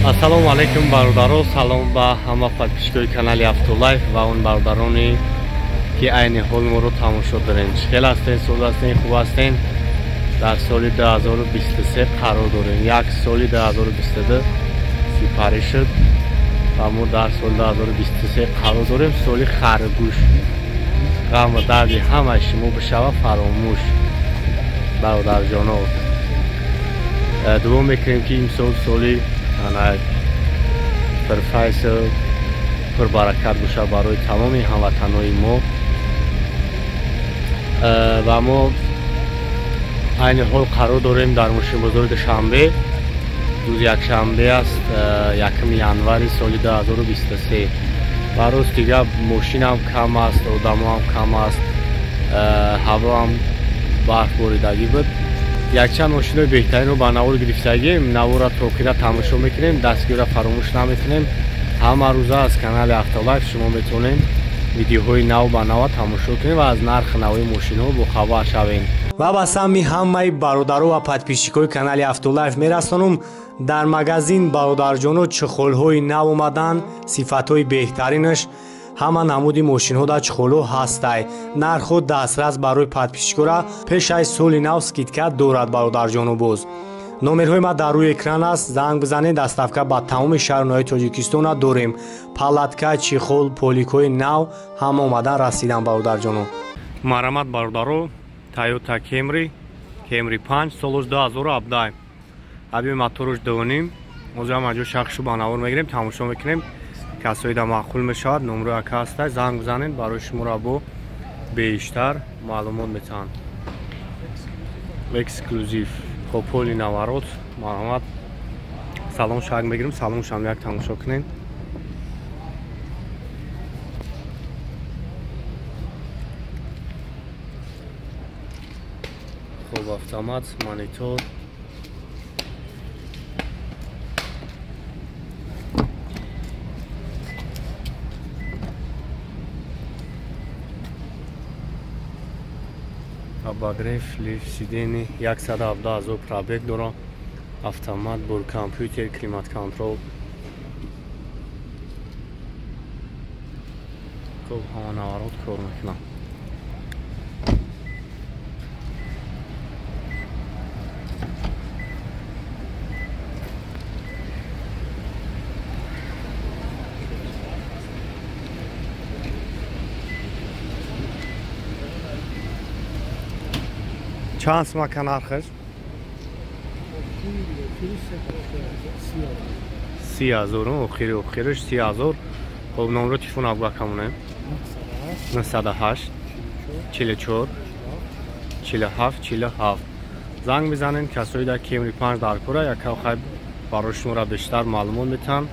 Ассалому алайкум бародаро, салом ба ҳама подписчикои канали Автолайф ва он бародароне ки айни ҳол моро тамошо дорем. Хел ҳастен, сол ҳастен, хуб ҳастен. Дар соли 2023 қарор дорем. Як соли 2022 сипарӣ шуд ва мо дар соли 2023 қарор дорем. Соли харгӯш. ғам ва дарди ҳамаи шумо бишава фаромӯш. Бародарҷоно, дуо мекунем ки имсол соли перфайс пурбаракат боша барои тамоми ҳамватанои мо. Ва мо айни ҳол қарор дорем дар мошинбозори душанбе, рӯзи якшанбе аст, 1 январи соли 2023. ва рӯз дига мошинам кам аст, одамоам кам аст, ҳавоам барф боридагӣ буд. Якчанд мошинои беҳтаринро ба навор гирифтагим. Навора токира тамошо мекунем, дастгирро фаромӯш наметонем. ҳама рӯза аз канали Автолайф шумо метавонем видеоҳои нав ба нав тамошо кунем ва аз нархи навои мошинҳо бохабар шавем. ва ба сами ҳамаи бародаро ва подписчикои канали Автолайф мерасонум. дар магазин бародарҷоно чухолҳои нав омадан, сифатҳои беҳтаринаш, ҳама намуди мошинҳо дар чухолҳо ҳастай. нархҳо дастрас барои подписчикора пеш аз соли нав скидка дорад бародарҷоно. боз номерҳои ма дар рӯи экран аст. занг бизанед, доставка ба тамоми шаҳру ноҳияи Тоҷикистона дорем. палатка, чихол, поликҳои нав ҳама омадан расидан бародарҷоно. Марамат бародаро, Toyota Camry 5 солош 2017. аби мотораш доним. озам аҷо шахшу ба навор мегирем, тамошо мекунем. касои да маъқул мешавад. номеро ака ҳастай, занг бизанед, барои шуморо бо бештар маълумот метаҳанд. Эксклюзив хополи наворот. марамат. салом шаг мегирем, саломшам як тамошо кунем. хуб, автомат, монитор. обогрев, лифт сидени, 117 000 пробег дорад. автомат, бор компютер, климат контрол. хуб, ҳама наворот кор мекунад. چند سمکه نرخش؟ 30,000 آخرش 30,000. خب نمره تلفن آبگاه کمونه 908 44 47 47. زنگ بزنین. کسایی در کیمری 5 در کوره یک خیلی برای شما را بیشتر معلومات میتن.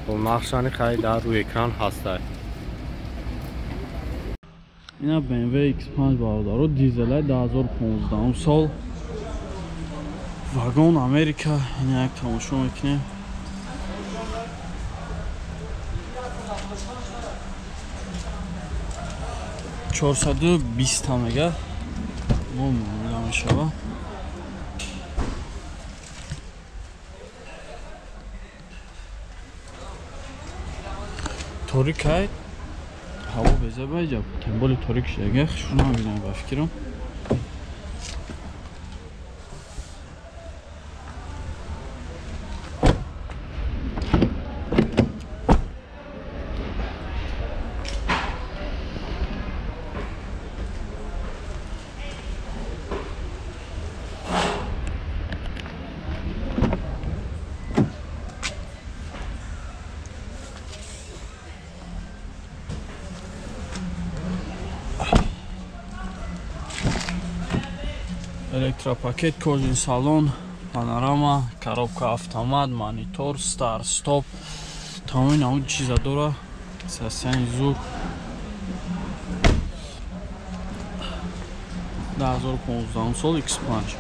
و نقشانی خیلی در روی اکران هسته. اینا BMW X5 برادرو دیزل 2015 سال. واگن امریکا. اینا یک تماشا میکنیم. $420 میگه. ما معمولا میشوه. توریکای هوا بزه باید تنبال توریک شده خشونا بینم بفکرم. электропакет, кожаный салон, панорама, коробка автомат, монитор, старт, стоп. Тамоми намуди чиза дора. Сасяни звук. 2015 сол X5.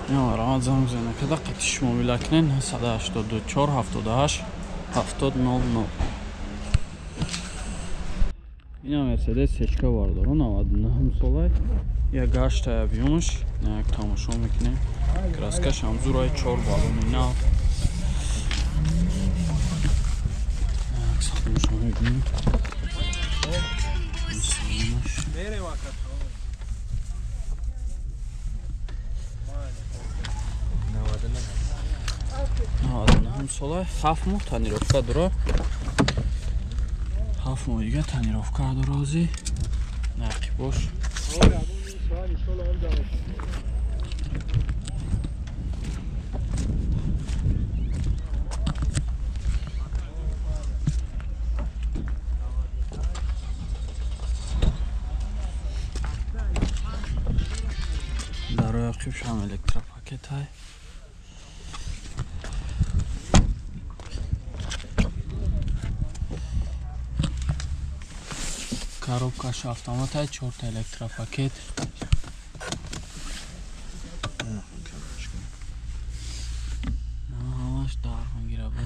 Я рамазан зена када қатиш мобила кунен 184 78 70 00. Ина Мерседес сечка бардора 99 солай. Я гашта объемыш, як тамошо мекунем. Краскаш ҳам зурай 4 баллони нав. می‌بینیم. هم سال 7 ماه تنیروفکا داره. 7 ماه دیگه تنیروفکا درازی. نقی باش. در رقیبش هم الکتروپاکت های. коробкаш автомат ҳай 4 та электропакет ҳамаш дар мегира бо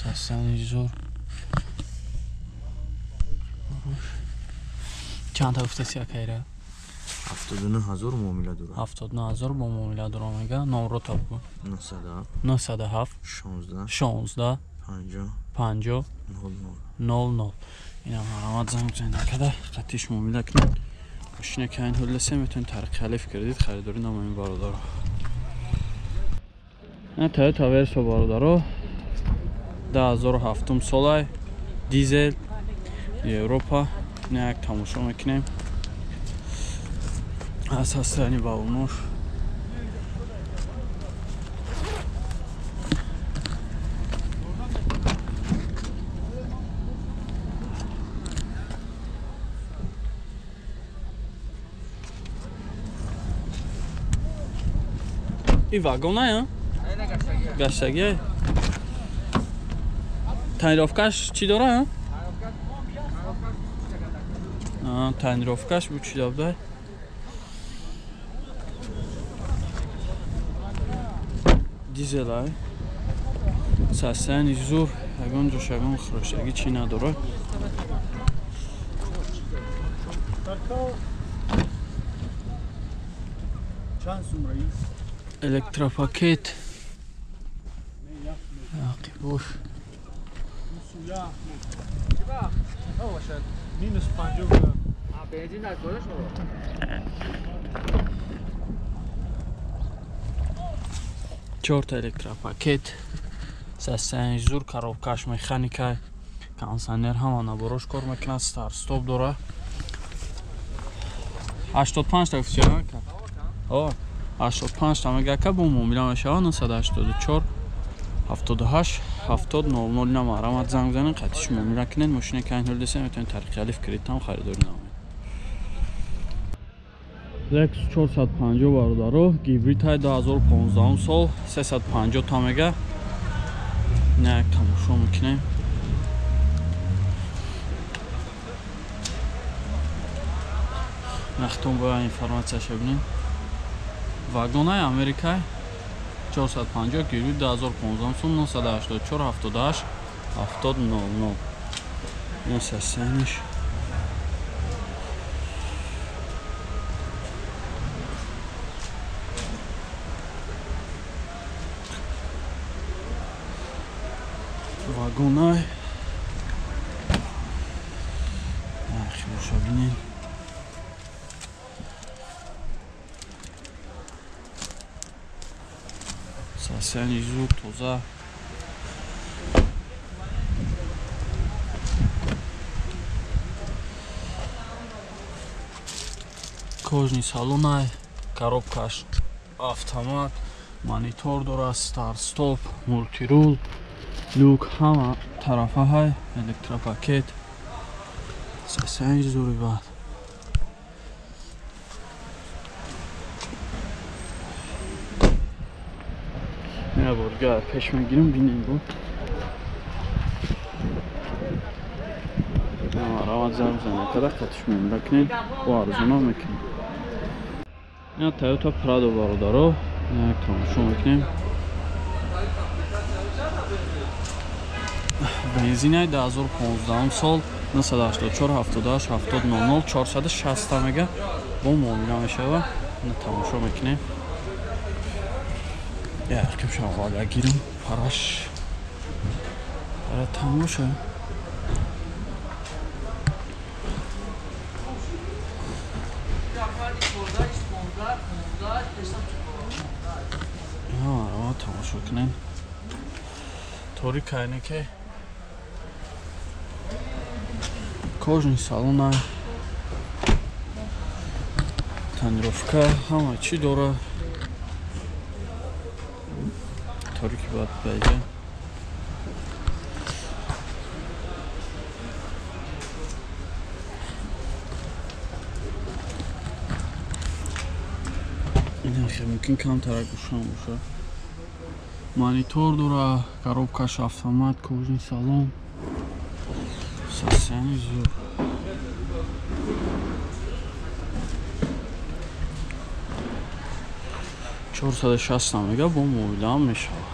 састани зор чанд та гуфтаси акайра 79000 муомила дора 79000 бо муомила дора мега номро таб 907 16 50 00 اینم علامت زنگ بزنید نکده قطعیش مومیده کنید ماشینه که این حلسه میتونید طریق خلیف کردید خریداری نام این بارودارو این تویوتا ورسو بارودارو 2007 سالای دیزل اروپا اینه یک تماشا میکنیم اساس یعنی با اونور این واگن نه گشتگی تنیروفکاش چی داره تنیروفکاش بود چی داره دیزل های سستن زور اگان جوشگان خروشگی چی نداره چند سوم رئیس الکتروپاکت یاقی بوش چهار تا الکتروپاکت سستن زور коробкаш механика кондиционер ҳама наборош кор мекунад старт стоп дора 85 та официал 85 та мегака бо муомила мешава 984 78 70 00 инам арамат занг занед қатиш муомила кунед мошине ки ин ҳол десем метавонед тариқи алиф кредитам харидорӣ намоед Lexus 450 бародаро гибрид ҳай 2015 сол 350 та мега не тамошо мекунем нахтон бо информатсияша бинем вагонаи Америка 450 гибрид 2015 сол 984 78 70 00 носасяниш вагонай нахиша бинем сасяни зуд тоза кожни салонай коробкаш автомат монитор дора старт стоп мультирул люк ҳама тарафаҳай электропакет сасяни зури бад ина борга пеш мегирам бинем бо рават замзана када қатиш меёмда кунем бо арзуна мекунем ина Toyota Prado бародаро як тамошо мекунем бензинаи 2015 сол 984 78 70 00 460 та мега бо муомила мешава ина тамошо мекунем як шавода гирам параш пара тамоша ها تماشا کنین طوری کaynه که кожний салон тонировка ҳама чӣ дора طوری که باید بیجه این خیلی ممکن کم ترک روشن باشه مانیتور داره коробкаш автомат кожний салон состояние зур 460 мега бо мобила ҳам мешавад